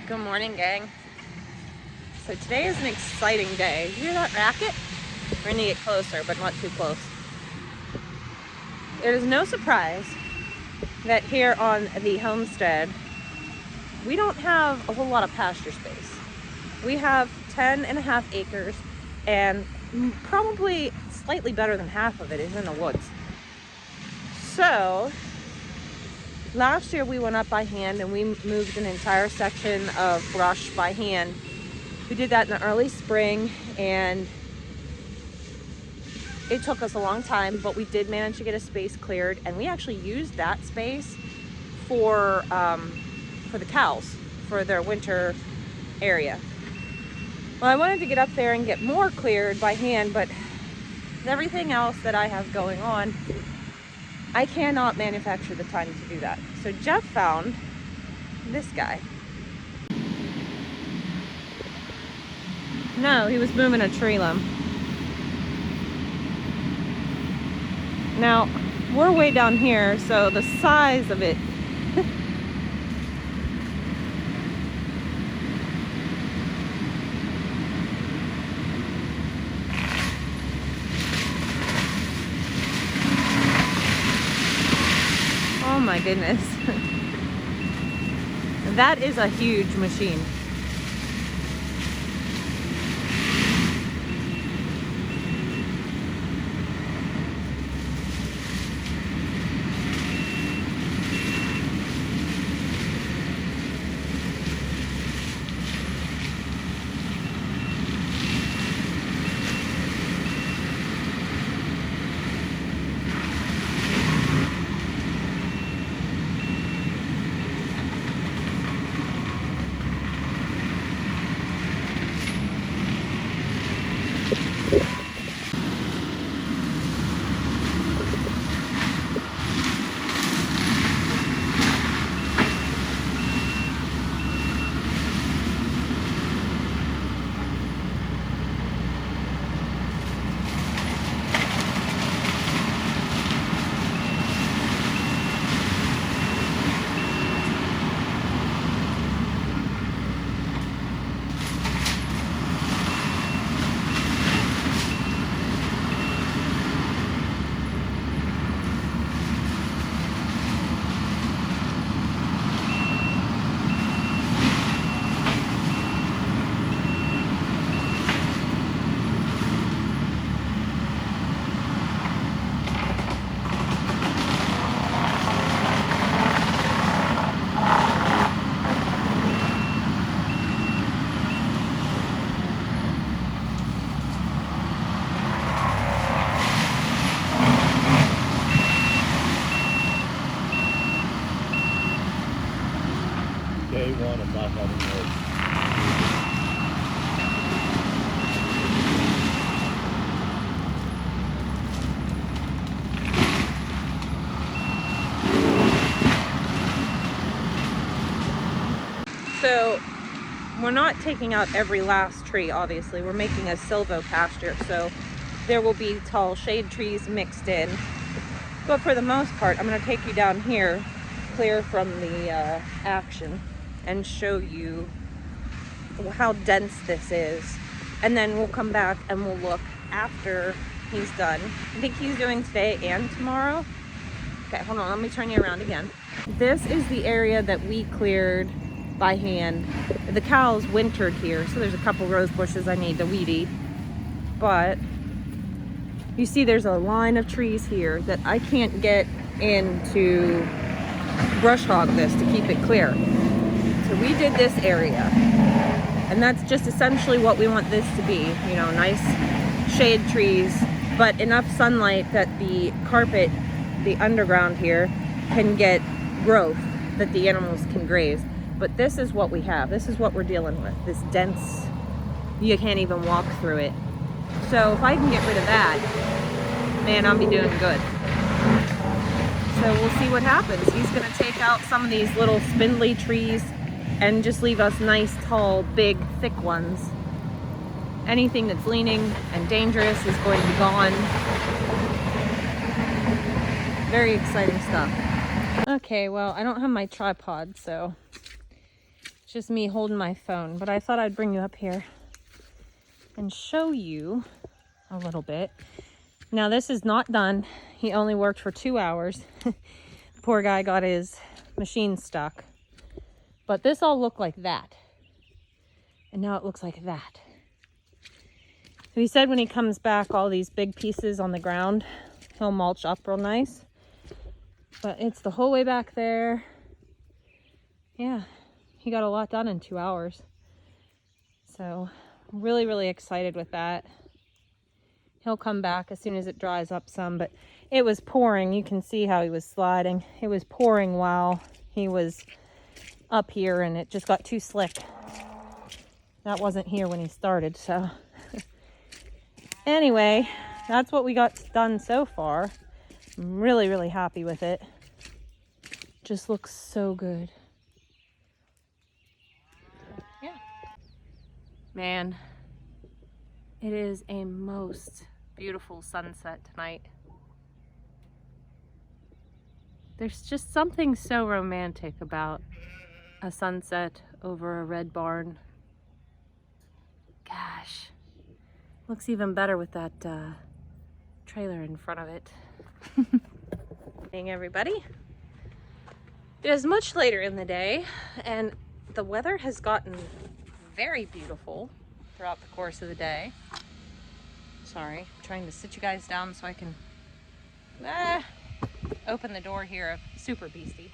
Good morning, gang. So today is an exciting day. You hear that racket? We're gonna get closer, but not too close. It is no surprise that here on the homestead, we don't have a whole lot of pasture space. We have 10.5 acres, and probably slightly better than half of it is in the woods. So last year we went up by hand and we moved an entire section of brush by hand. We did that in the early spring and it took us a long time, but we did manage to get a space cleared, and we actually used that space for the cows, for their winter area. Well, I wanted to get up there and get more cleared by hand, but with everything else that I have going on, I cannot manufacture the time to do that. So Jeff found this guy. No, he was moving a tree limb. Now, we're way down here, so the size of it oh my goodness. That is a huge machine. Day one of not having work. So we're not taking out every last tree, obviously. We're making a silvo pasture, so there will be tall shade trees mixed in. But for the most part, I'm going to take you down here, clear from the action, and show you how dense this is. And then we'll come back and we'll look after he's done. I think he's doing today and tomorrow. Okay, hold on, let me turn you around again. This is the area that we cleared by hand. The cows wintered here, so there's a couple rose bushes I need to weed eat. But you see there's a line of trees here that I can't get into brush hog this to keep it clear. So we did this area, and that's just essentially what we want this to be, you know, nice shade trees, but enough sunlight that the carpet, the underground here, can get growth that the animals can graze. But this is what we have. This is what we're dealing with. This dense, you can't even walk through it. So if I can get rid of that, man, I'll be doing good. So we'll see what happens. He's gonna take out some of these little spindly trees and just leave us nice, tall, big, thick ones. Anything that's leaning and dangerous is going to be gone. Very exciting stuff. Okay, well, I don't have my tripod, so just me holding my phone, but I thought I'd bring you up here and show you a little bit. Now this is not done. He only worked for 2 hours. The poor guy got his machine stuck. But this all looked like that. And now it looks like that. So he said when he comes back, all these big pieces on the ground, he'll mulch up real nice. But it's the whole way back there. Yeah, he got a lot done in 2 hours. So really, really excited with that. He'll come back as soon as it dries up some, but it was pouring. You can see how he was sliding. It was pouring while he was up here, and it just got too slick. That wasn't here when he started, so. Anyway, that's what we got done so far. I'm really, really happy with it. Just looks so good. Yeah. Man, it is a most beautiful sunset tonight. There's just something so romantic about a sunset over a red barn. Gosh, looks even better with that trailer in front of it. Hey everybody. It is much later in the day, and the weather has gotten very beautiful throughout the course of the day. Sorry, I'm trying to sit you guys down so I can open the door here of Super Beastie.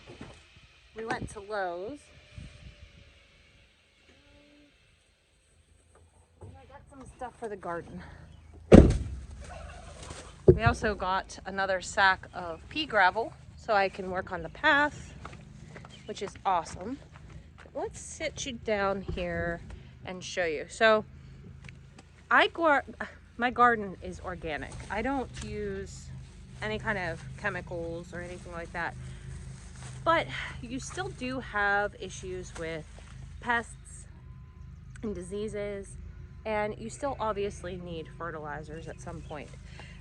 We went to Lowe's. And I got some stuff for the garden. We also got another sack of pea gravel so I can work on the path, which is awesome. Let's sit you down here and show you. So my garden is organic. I don't use any kind of chemicals or anything like that. But you still do have issues with pests and diseases, and you still obviously need fertilizers at some point.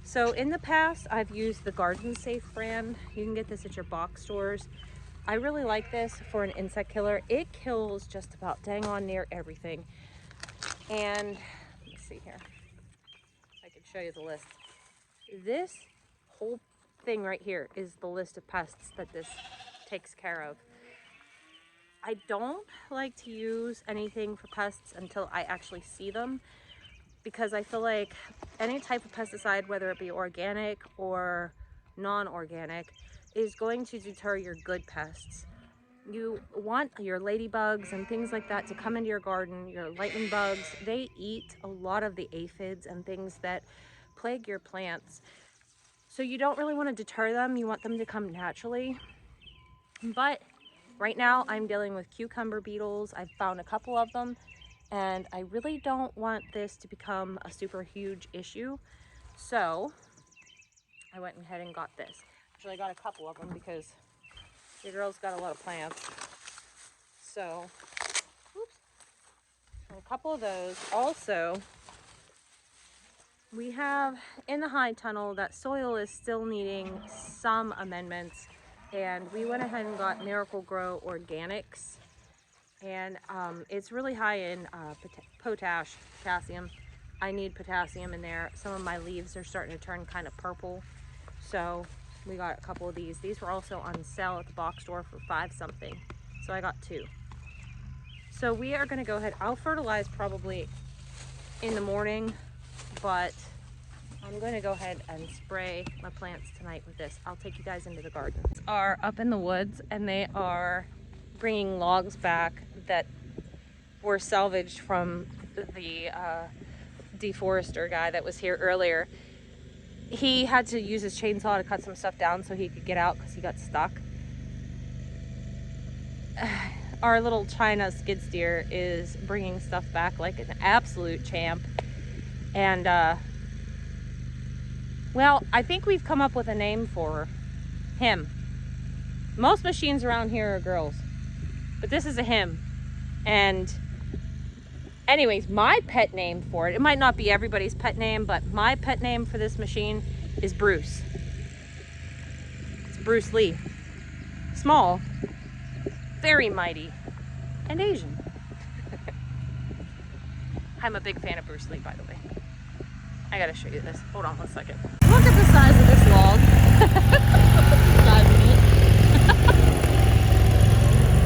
So in the past, I've used the Garden Safe brand. You can get this at your box stores. I really like this for an insect killer. It kills just about dang on near everything. And let's see here. I can show you the list. This whole thing right here is the list of pests that this takes care of. I don't like to use anything for pests until I actually see them, because I feel like any type of pesticide, whether it be organic or non-organic, is going to deter your good pests. You want your ladybugs and things like that to come into your garden, your lightning bugs. They eat a lot of the aphids and things that plague your plants. So you don't really want to deter them. You want them to come naturally. But right now I'm dealing with cucumber beetles. I've found a couple of them, and I really don't want this to become a super huge issue. So I went ahead and got this. Actually, I got a couple of them because your girl's got a lot of plants. So, oops. A couple of those. Also, we have in the high tunnel that soil is still needing some amendments, and we went ahead and got Miracle Grow Organics, and it's really high in potassium. I need potassium in there. Some of my leaves are starting to turn kind of purple, so we got a couple of these. These were also on sale at the box store for $5 something, so I got 2. So we are going to go ahead. I'll fertilize probably in the morning, but I'm going to go ahead and spray my plants tonight with this. I'll take you guys into the garden. These are up in the woods, and they are bringing logs back that were salvaged from the deforester guy that was here earlier. He had to use his chainsaw to cut some stuff down so he could get out because he got stuck. Our little China skid steer is bringing stuff back like an absolute champ. And, well, I think we've come up with a name for him. Most machines around here are girls, but this is a him. And anyways, my pet name for it might not be everybody's pet name, but my pet name for this machine is Bruce. It's Bruce Lee. Small, very mighty, and Asian. I'm a big fan of Bruce Lee, by the way. I gotta show you this. Hold on 1 second. Look at the size of this log.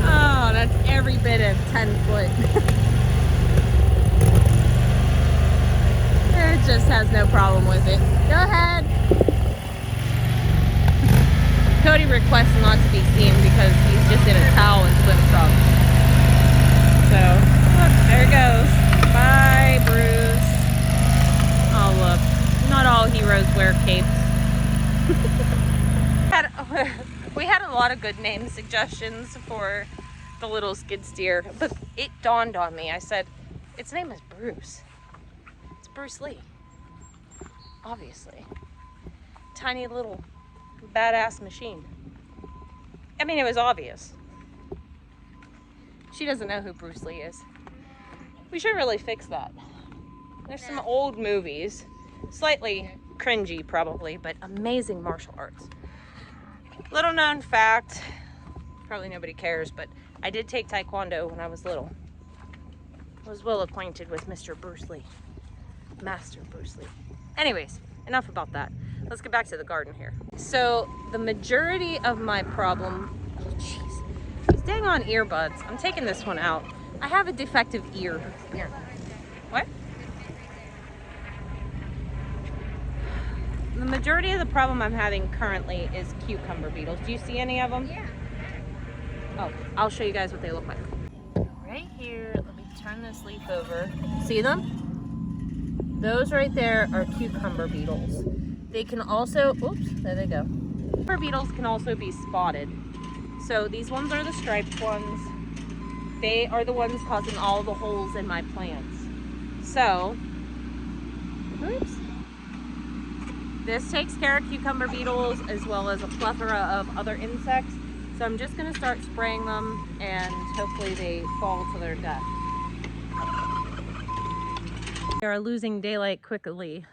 Oh, that's every bit of 10 foot. It just has no problem with it. Go ahead. Cody requests not to be seen because he's just in a towel and swim trunks. So, look, there it goes. Bye, Bruce. Oh, look. Not all heroes wear capes. We had a lot of good name suggestions for the little skid steer, but it dawned on me. I said, its name is Bruce. It's Bruce Lee. Obviously. Tiny little badass machine. I mean, it was obvious. She doesn't know who Bruce Lee is. We should really fix that. There's some old movies, slightly cringy probably, but amazing martial arts. Little known fact, probably nobody cares, but I did take Taekwondo when I was little. I was well acquainted with Mr. Bruce Lee, Master Bruce Lee. Anyways, enough about that. Let's get back to the garden here. So the majority of my problem, oh jeez, these dang on earbuds. I'm taking this one out. I have a defective ear. Here. What? The majority of the problem I'm having currently is cucumber beetles. Do you see any of them? Yeah. Oh, I'll show you guys what they look like. Right here, let me turn this leaf over. See them? Those right there are cucumber beetles. They can also, oops, there they go. Cucumber beetles can also be spotted. So these ones are the striped ones. They are the ones causing all the holes in my plants. So, oops. This takes care of cucumber beetles as well as a plethora of other insects. So I'm just gonna start spraying them and hopefully they fall to their death. They are losing daylight quickly.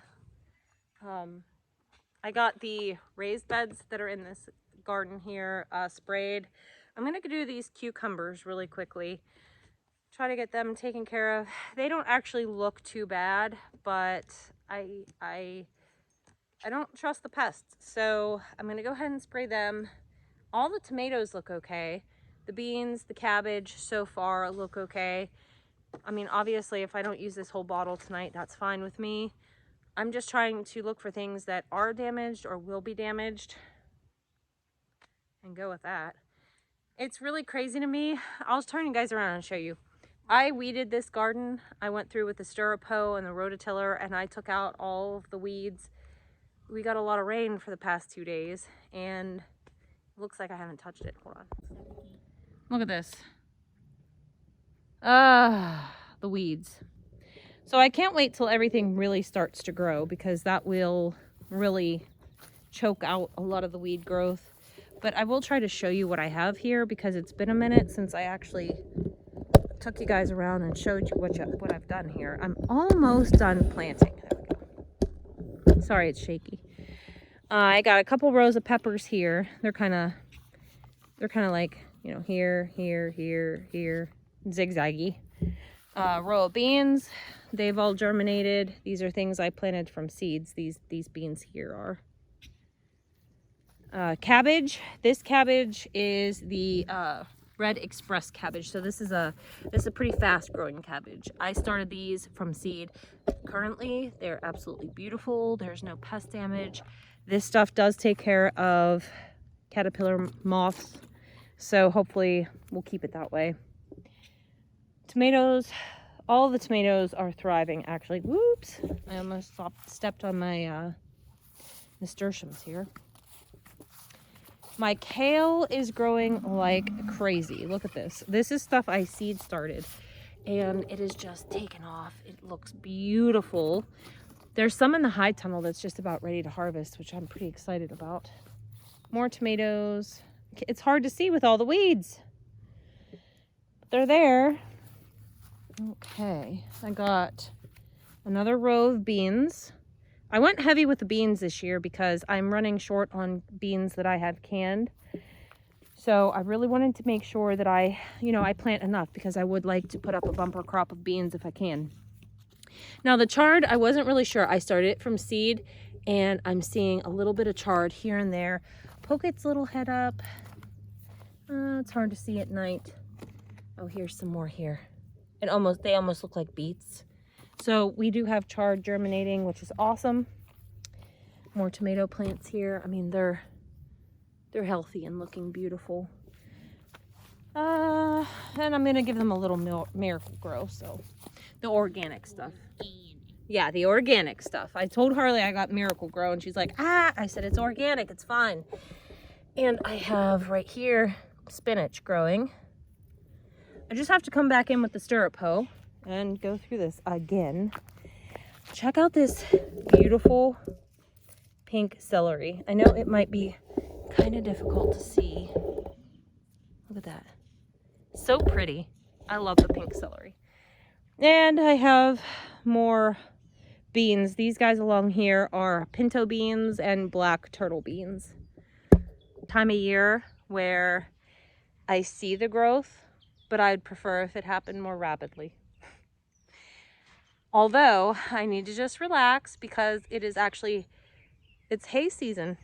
I got the raised beds that are in this garden here sprayed. I'm gonna do these cucumbers really quickly. Try to get them taken care of. They don't actually look too bad, but I don't trust the pests. So I'm gonna go ahead and spray them. All the tomatoes look okay. The beans, the cabbage so far look okay. I mean, obviously, if I don't use this whole bottle tonight, that's fine with me. I'm just trying to look for things that are damaged or will be damaged and go with that. It's really crazy to me. I'll turn you guys around and show you. I weeded this garden. I went through with the stirrup-hoe and the rototiller and I took out all of the weeds. We got a lot of rain for the past 2 days and it looks like I haven't touched it. Hold on. Look at this. The weeds. So I can't wait till everything really starts to grow because that will really choke out a lot of the weed growth. But I will try to show you what I have here because it's been a minute since I actually took you guys around and showed you what I've done here. I'm almost done planting. There we go. Sorry, it's shaky. I got a couple rows of peppers here. They're kind of like, you know, here, here, here, here, zigzaggy. Row of beans. They've all germinated. These are things I planted from seeds. These beans here are. Cabbage. This cabbage is the Red Express cabbage. So this is a pretty fast growing cabbage. I started these from seed. Currently, they're absolutely beautiful. There's no pest damage. This stuff does take care of caterpillar moths. So hopefully we'll keep it that way. Tomatoes. All the tomatoes are thriving, actually. Whoops! I almost stepped on my nasturtiums here. My kale is growing like crazy. Look at this. This is stuff I seed started, and it is just taken off. It looks beautiful. There's some in the high tunnel that's just about ready to harvest, which I'm pretty excited about. More tomatoes. It's hard to see with all the weeds. But they're there. Okay, I got another row of beans. I went heavy with the beans this year because I'm running short on beans that I have canned. So I really wanted to make sure that I plant enough because I would like to put up a bumper crop of beans if I can. Now the chard, I wasn't really sure. I started it from seed and I'm seeing a little bit of chard here and there. Poke its little head up. It's hard to see at night. Oh, here's some more here. They almost look like beets. So we do have chard germinating, which is awesome. More tomato plants here. I mean, they're healthy and looking beautiful. And I'm gonna give them a little miracle grow, so the organic stuff. Yeah, the organic stuff. I told Harley I got miracle grow and she's like, ah, I said, it's organic, it's fine. And I have right here spinach growing. I just have to come back in with the stirrup hoe and go through this again. Check out this beautiful pink celery. I know it might be kind of difficult to see. Look at that. So pretty. I love the pink celery. And I have more beans. These guys along here are pinto beans and black turtle beans. Time of year where I see the growth, but I'd prefer if it happened more rapidly. Although I need to just relax because it's hay season.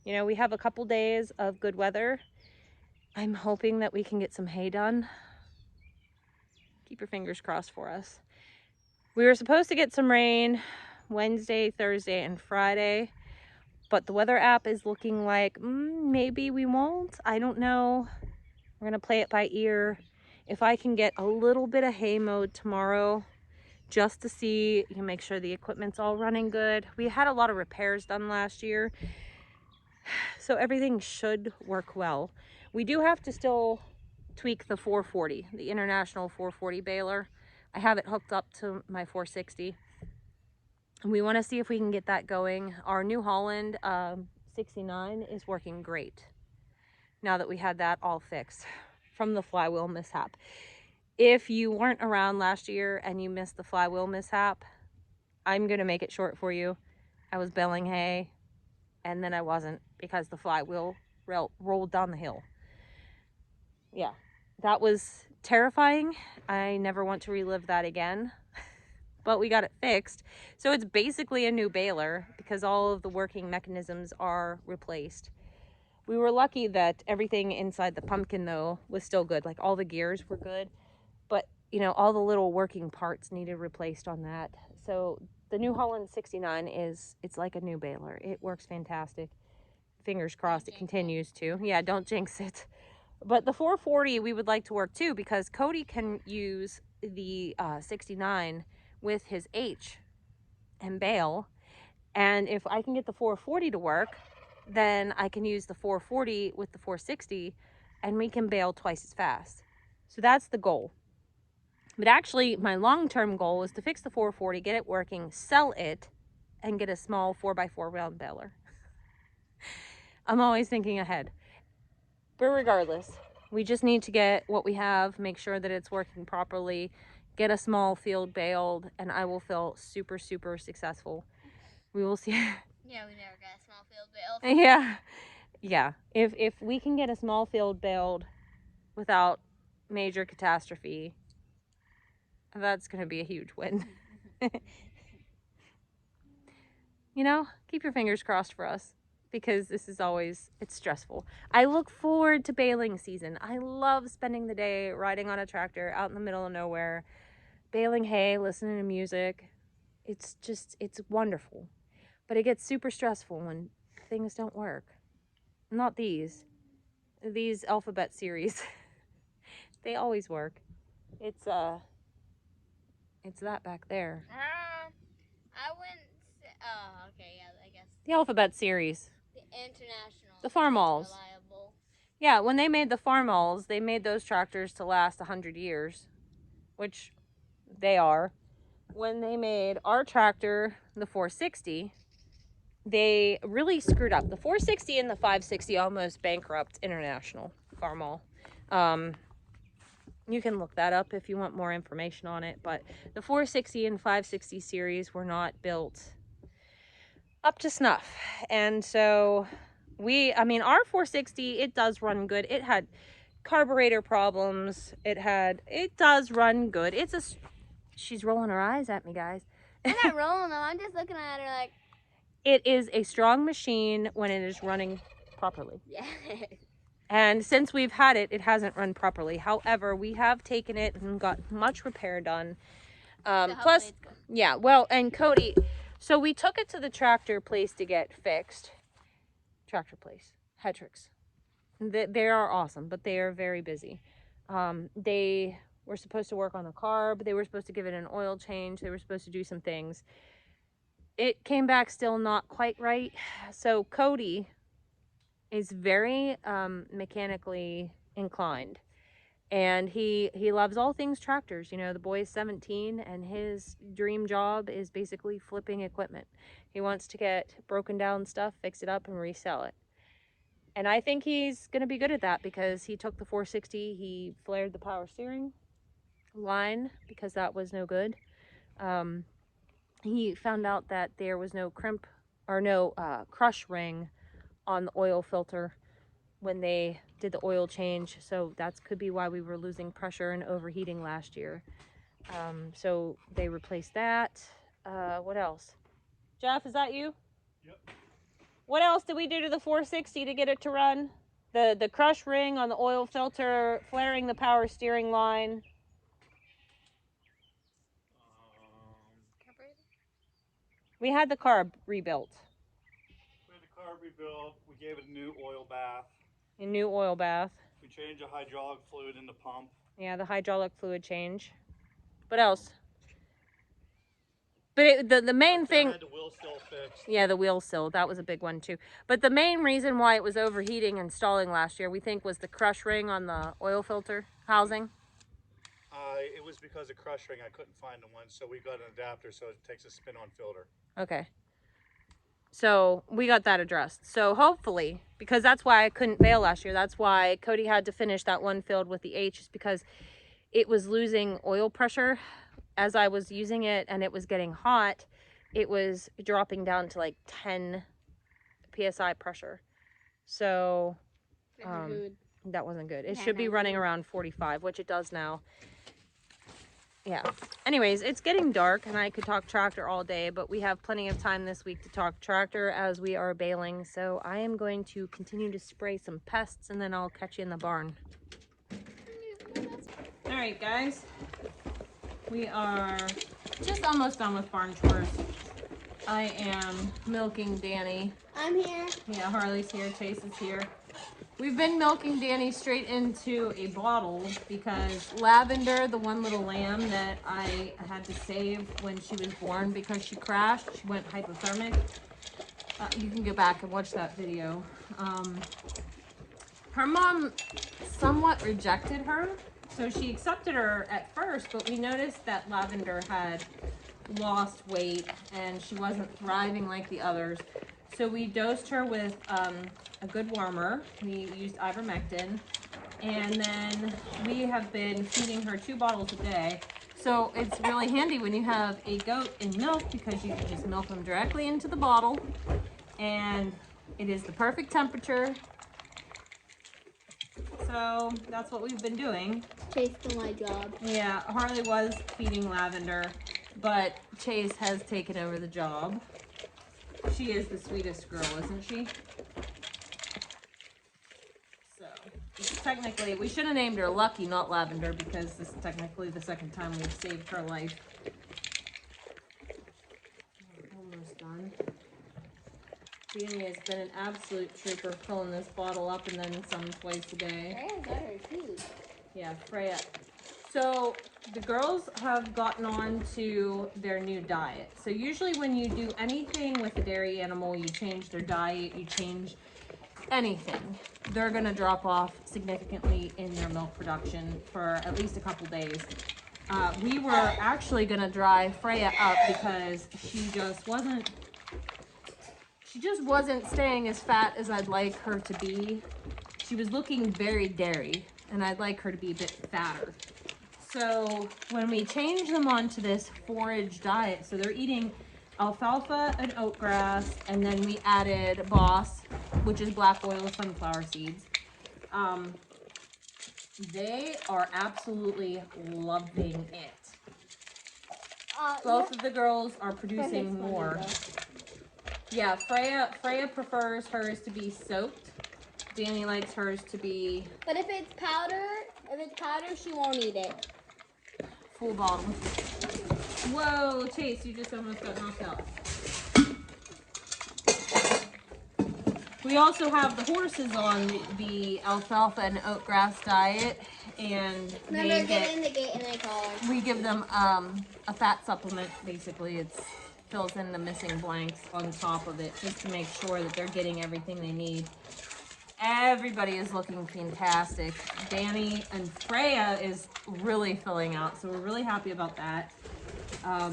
You know, we have a couple days of good weather. I'm hoping that we can get some hay done. Keep your fingers crossed for us. We were supposed to get some rain Wednesday, Thursday, and Friday, but the weather app is looking like maybe we won't. I don't know. We're gonna play it by ear. If I can get a little bit of hay mowed tomorrow, just to see, you can make sure the equipment's all running good. We had a lot of repairs done last year, so everything should work well. We do have to still tweak the 440, the International 440 baler. I have it hooked up to my 460. And we want to see if we can get that going. Our New Holland 69 is working great now that we had that all fixed from the flywheel mishap. If you weren't around last year and you missed the flywheel mishap, I'm going to make it short for you. I was baling hay and then I wasn't because the flywheel rolled down the hill. Yeah, that was terrifying. I never want to relive that again, but we got it fixed. So it's basically a new baler because all of the working mechanisms are replaced. We were lucky that everything inside the pumpkin though was still good. Like all the gears were good, but you know, all the little working parts needed replaced on that. So the New Holland 69 it's like a new baler. It works fantastic. Fingers crossed it continues to. Yeah, don't jinx it. But the 440 we would like to work too because Cody can use the 69 with his H and bale. And if I can get the 440 to work, then I can use the 440 with the 460 and we can bale twice as fast. So that's the goal. But actually my long-term goal is to fix the 440, get it working, sell it, and get a small 4x4 round baler. I'm always thinking ahead. But regardless, we just need to get what we have, make sure that it's working properly, get a small field baled, and I will feel super, super successful. We will see. Yeah, we never got a small field baled. Yeah. If we can get a small field baled without major catastrophe, that's going to be a huge win. You know, keep your fingers crossed for us. Because this is it's stressful. I look forward to baling season. I love spending the day riding on a tractor out in the middle of nowhere, baling hay, listening to music. It's wonderful. But it gets super stressful when things don't work. Not these alphabet series. They always work. It's that back there. I wouldn't say, oh, okay, yeah, I guess. The alphabet series. The international. The farmalls. Reliable. Yeah, when they made the farmalls, they made those tractors to last 100 years, which they are. When they made our tractor, the 460, they really screwed up. The 460 and the 560 almost bankrupt International Farmall. You can look that up if you want more information on it, but the 460 and 560 series were not built up to snuff. And so our 460, it does run good. It had carburetor problems. It does run good. It's a She's rolling her eyes at me, guys. I'm not rolling them. I'm just looking at her like. It is a strong machine when it is running properly. Yeah. And since we've had it, it hasn't run properly. However, we have taken it and got much repair done. So Plus, yeah, well, and Cody, so we took it to the tractor place to get fixed. Tractor place, Hetrick's. They are awesome, but they are very busy. They were supposed to work on the carb. They were supposed to give it an oil change. They were supposed to do some things. It came back still not quite right. So Cody is very mechanically inclined, and he loves all things tractors. You know, the boy is 17 and his dream job is basically flipping equipment. He wants to get broken down stuff, fix it up, and resell it. And I think he's going to be good at that because he took the 460, he flared the power steering line because that was no good. He found out that there was no crimp or no crush ring on the oil filter when they did the oil change. So that could be why we were losing pressure and overheating last year. So they replaced that. What else? Jeff, is that you? Yep. What else did we do to the 460 to get it to run? The crush ring on the oil filter, flaring the power steering line. We had the carb rebuilt. We had the carb rebuilt. We gave it a new oil bath. A new oil bath. We changed the hydraulic fluid in the pump. Yeah, the hydraulic fluid change. What else? But the main thing... I had the wheel sill fixed. Yeah, the wheel sill. That was a big one too. But the main reason why it was overheating and stalling last year, we think, was the crush ring on the oil filter housing. It was because of crush ring. I couldn't find the one, so we got an adapter so it takes a spin-on filter. Okay. So we got that addressed. So hopefully, because that's why I couldn't bail last year. That's why Cody had to finish that one field with the H, is because it was losing oil pressure as I was using it, and it was getting hot. It was dropping down to like 10 psi pressure. So that wasn't good. It should be running around 45, which it does now. Yeah. Anyways, it's getting dark and I could talk tractor all day, but we have plenty of time this week to talk tractor as we are baling. So I am going to continue to spray some pests and then I'll catch you in the barn. All right, guys. We are just almost done with barn chores. I am milking Danny. I'm here. Yeah, Harley's here, Chase is here. We've been milking Danny straight into a bottle because Lavender, the one little lamb that I had to save when she was born because she crashed, she went hypothermic. You can go back and watch that video. Her mom somewhat rejected her, so she accepted her at first, but we noticed that Lavender had lost weight and she wasn't thriving like the others. So we dosed her with a good warmer. We used ivermectin, and then we have been feeding her 2 bottles a day. So it's really handy when you have a goat in milk because you can just milk them directly into the bottle, and it is the perfect temperature. So that's what we've been doing. Chase did my job. Yeah, Harley was feeding Lavender, but Chase has taken over the job. She is the sweetest girl, isn't she? So, technically, we should have named her Lucky, not Lavender, because this is technically the second time we've saved her life. Almost done. Danny has been an absolute trooper filling this bottle up and then some twice a day. Freya's got her too. Yeah, Freya. So the girls have gotten on to their new diet. So usually when you do anything with a dairy animal, you change their diet, you change anything, they're gonna drop off significantly in their milk production for at least a couple days. We were actually gonna dry Freya up because she just wasn't staying as fat as I'd like her to be. She was looking very dairy and I'd like her to be a bit fatter. So when we change them onto this forage diet, so they're eating alfalfa and oatgrass, and then we added Boss, which is black oil sunflower seeds. They are absolutely loving it. Both of the girls are producing more. Yeah, Freya prefers hers to be soaked. Danny likes hers to be. But if it's powder, she won't eat it. Full bottle. Whoa, Chase, you just almost got knocked out. We also have the horses on the alfalfa and oatgrass diet, and Remember, get in the gate and I call her. we give them a fat supplement. Basically, it fills in the missing blanks on top of it just to make sure that they're getting everything they need. Everybody is looking fantastic. Danny and Freya is really filling out, so we're really happy about that.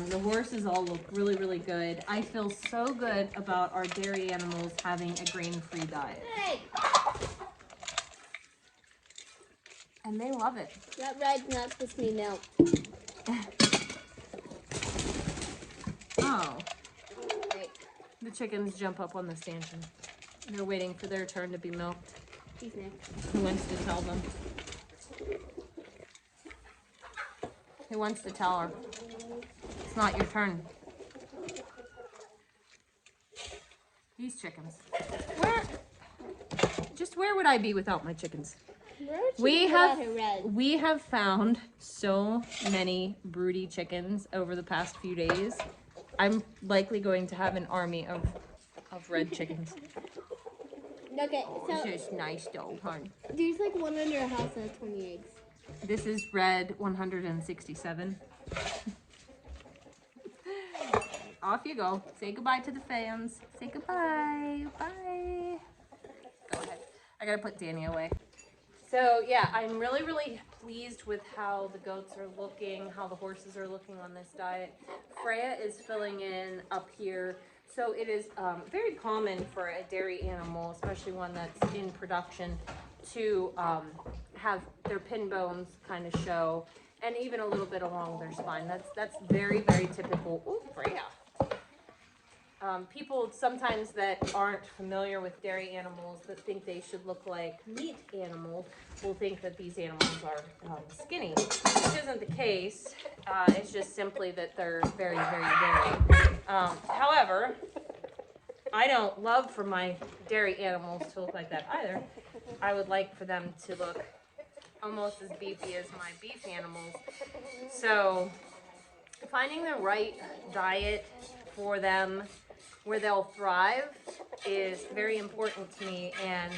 The horses all look really, really good. I feel so good about our dairy animals having a grain-free diet. Hey! And they love it. That ride's not supposed to be milk. Oh. Right. The chickens jump up on the stanchion. They're waiting for their turn to be milked. He's next. Who wants to tell them? Who wants to tell her? It's not your turn. These chickens. Where would I be without my chickens? We have found so many broody chickens over the past few days. I'm likely going to have an army of red chickens. Okay, so It's just nice though, hon. there's like one under a house that has 20 eggs. This is red 167. Off you go. Say goodbye to the fans. Say goodbye. Bye. Go ahead. I gotta put Danny away. So yeah, I'm really, really pleased with how the goats are looking, how the horses are looking on this diet. Freya is filling in up here. So it is very common for a dairy animal, especially one that's in production, to have their pin bones kind of show, and even a little bit along their spine. That's very, very typical. Ooh, Freya. People sometimes that aren't familiar with dairy animals that think they should look like meat animals will think that these animals are skinny, which isn't the case. It's just simply that they're very, very dairy. However, I don't love for my dairy animals to look like that either. I would like for them to look almost as beefy as my beef animals. So finding the right diet for them where they'll thrive is very important to me, and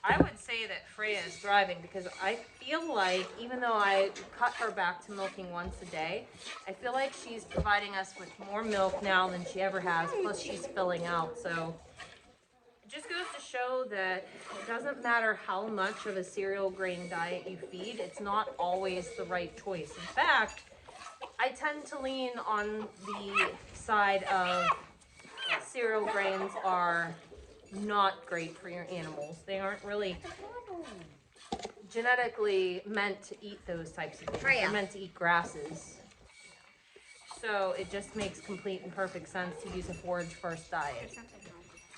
I would say that Freya is thriving because I feel like, even though I cut her back to milking once a day, I feel like she's providing us with more milk now than she ever has, plus she's filling out. So it just goes to show that it doesn't matter how much of a cereal grain diet you feed, it's not always the right choice. In fact, I tend to lean on the side of cereal grains are not great for your animals. They aren't really genetically meant to eat those types of things. They're meant to eat grasses. So it just makes complete and perfect sense to use a forage first diet.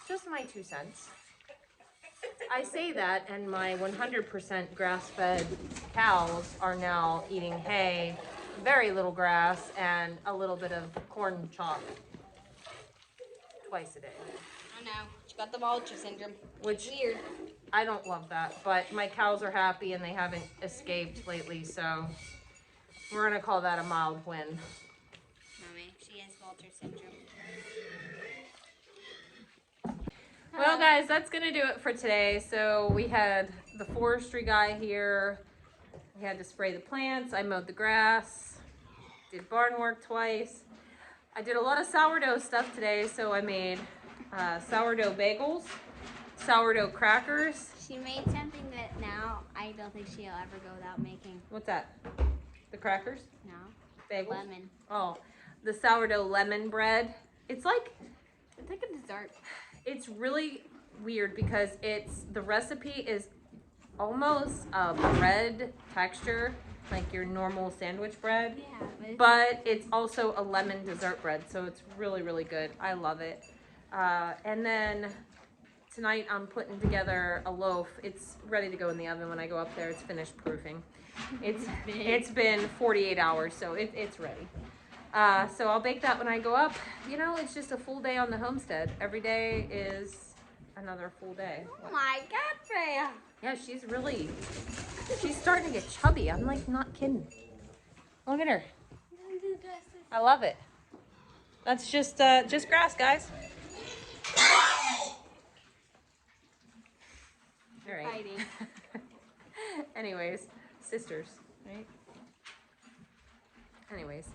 Just my 2 cents. I say that, and my 100% grass-fed cows are now eating hay, very little grass, and a little bit of corn chalk twice a day. Oh no, she got the Mulching syndrome. Which weird. I don't love that, but my cows are happy and they haven't escaped lately, so we're gonna call that a mild win. Mommy, she has Mulching syndrome. Well guys, that's gonna do it for today. So we had the forestry guy here. We had to spray the plants. I mowed the grass, did barn work twice. I did a lot of sourdough stuff today, so I made sourdough bagels, sourdough crackers. She made something that now I don't think she'll ever go without making. What's that? The crackers? No. Bagels? Lemon. Oh, the sourdough lemon bread. It's like a dessert. It's really weird because the recipe is almost a bread texture, like your normal sandwich bread, yeah, but it's also a lemon dessert bread, so it's really, really good. I love it. And then tonight I'm putting together a loaf. It's ready to go in the oven when I go up there. It's finished proofing. It's been 48 hours, so it's ready. So I'll bake that when I go up. You know, it's just a full day on the homestead. Every day is another full day. Oh my God, Freya. Yeah, she's starting to get chubby. I'm like not kidding. Look at her. I love it. That's just grass, guys. All right. Fighting. Anyways, sisters, right? Anyways,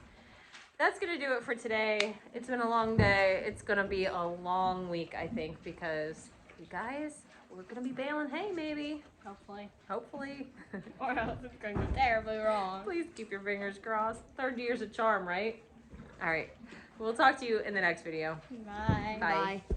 that's gonna do it for today. It's been a long day. It's gonna be a long week, I think, because you guys, we're gonna be baling hay, maybe. Hopefully. Hopefully. Or else it's going to go terribly wrong. Please keep your fingers crossed. Third year's a charm, right? All right. We'll talk to you in the next video. Bye. Bye. Bye.